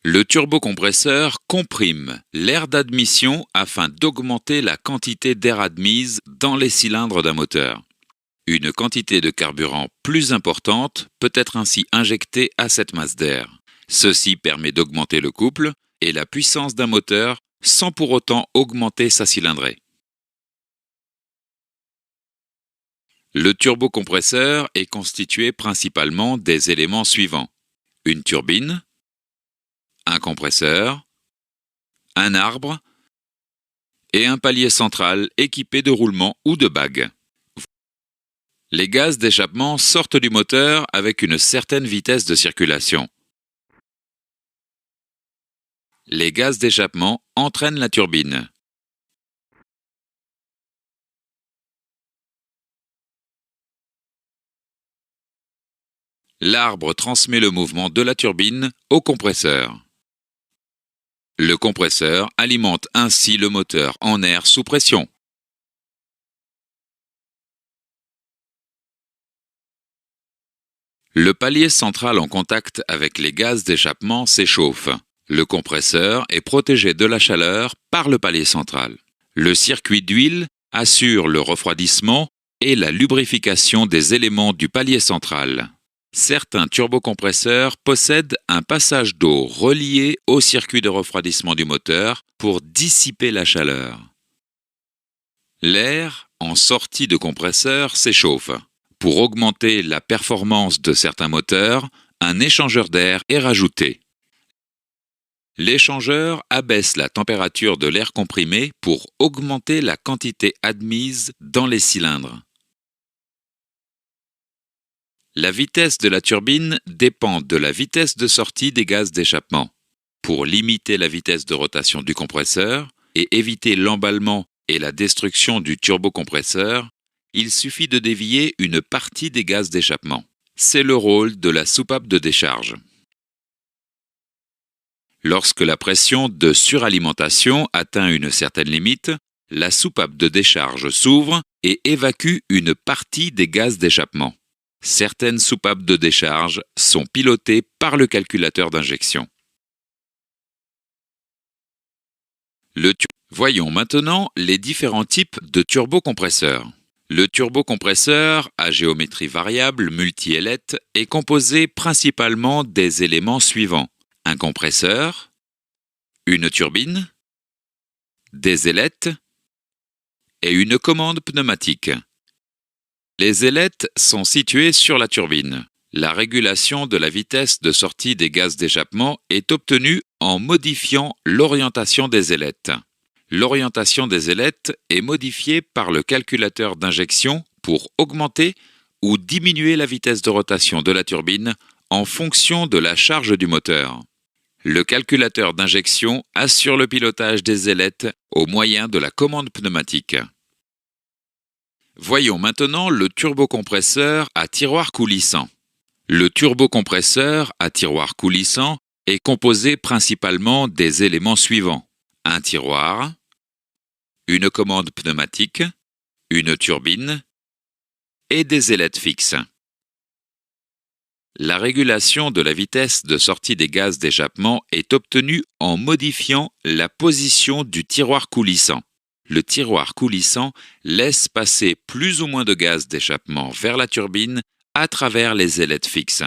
Le turbocompresseur comprime l'air d'admission afin d'augmenter la quantité d'air admise dans les cylindres d'un moteur. Une quantité de carburant plus importante peut être ainsi injectée à cette masse d'air. Ceci permet d'augmenter le couple et la puissance d'un moteur sans pour autant augmenter sa cylindrée. Le turbocompresseur est constitué principalement des éléments suivants: une turbine, un compresseur, un arbre et un palier central équipé de roulements ou de bagues. Les gaz d'échappement sortent du moteur avec une certaine vitesse de circulation. Les gaz d'échappement entraînent la turbine. L'arbre transmet le mouvement de la turbine au compresseur. Le compresseur alimente ainsi le moteur en air sous pression. Le palier central en contact avec les gaz d'échappement s'échauffe. Le compresseur est protégé de la chaleur par le palier central. Le circuit d'huile assure le refroidissement et la lubrification des éléments du palier central. Certains turbocompresseurs possèdent un passage d'eau relié au circuit de refroidissement du moteur pour dissiper la chaleur. L'air en sortie de compresseur s'échauffe. Pour augmenter la performance de certains moteurs, un échangeur d'air est rajouté. L'échangeur abaisse la température de l'air comprimé pour augmenter la quantité admise dans les cylindres. La vitesse de la turbine dépend de la vitesse de sortie des gaz d'échappement. Pour limiter la vitesse de rotation du compresseur et éviter l'emballement et la destruction du turbocompresseur, il suffit de dévier une partie des gaz d'échappement. C'est le rôle de la soupape de décharge. Lorsque la pression de suralimentation atteint une certaine limite, la soupape de décharge s'ouvre et évacue une partie des gaz d'échappement. Certaines soupapes de décharge sont pilotées par le calculateur d'injection. Voyons maintenant les différents types de turbocompresseurs. Le turbocompresseur à géométrie variable multi-ailette est composé principalement des éléments suivants: un compresseur, une turbine, des ailettes et une commande pneumatique. Les ailettes sont situées sur la turbine. La régulation de la vitesse de sortie des gaz d'échappement est obtenue en modifiant l'orientation des ailettes. L'orientation des ailettes est modifiée par le calculateur d'injection pour augmenter ou diminuer la vitesse de rotation de la turbine en fonction de la charge du moteur. Le calculateur d'injection assure le pilotage des ailettes au moyen de la commande pneumatique. Voyons maintenant le turbocompresseur à tiroir coulissant. Le turbocompresseur à tiroir coulissant est composé principalement des éléments suivants: un tiroir, une commande pneumatique, une turbine et des ailettes fixes. La régulation de la vitesse de sortie des gaz d'échappement est obtenue en modifiant la position du tiroir coulissant. Le tiroir coulissant laisse passer plus ou moins de gaz d'échappement vers la turbine à travers les ailettes fixes.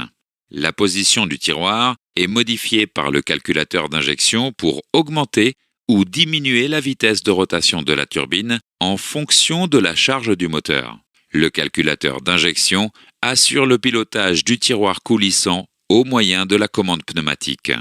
La position du tiroir est modifiée par le calculateur d'injection pour augmenter ou diminuer la vitesse de rotation de la turbine en fonction de la charge du moteur. Le calculateur d'injection assure le pilotage du tiroir coulissant au moyen de la commande pneumatique.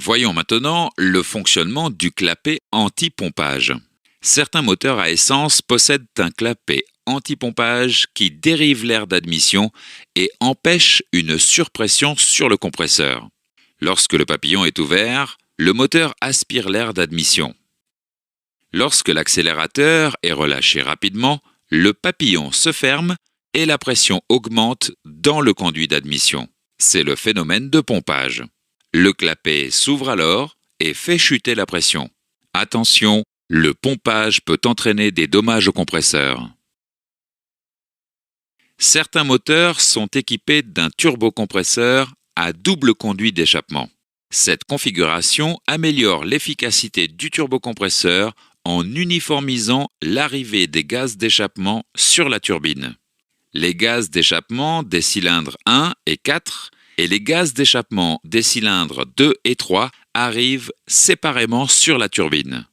Voyons maintenant le fonctionnement du clapet anti-pompage. Certains moteurs à essence possèdent un clapet anti-pompage qui dérive l'air d'admission et empêche une surpression sur le compresseur. Lorsque le papillon est ouvert, le moteur aspire l'air d'admission. Lorsque l'accélérateur est relâché rapidement, le papillon se ferme et la pression augmente dans le conduit d'admission. C'est le phénomène de pompage. Le clapet s'ouvre alors et fait chuter la pression. Attention, le pompage peut entraîner des dommages au compresseur. Certains moteurs sont équipés d'un turbocompresseur à double conduit d'échappement. Cette configuration améliore l'efficacité du turbocompresseur en uniformisant l'arrivée des gaz d'échappement sur la turbine. Les gaz d'échappement des cylindres 1 et 4 et les gaz d'échappement des cylindres 2 et 3 arrivent séparément sur la turbine.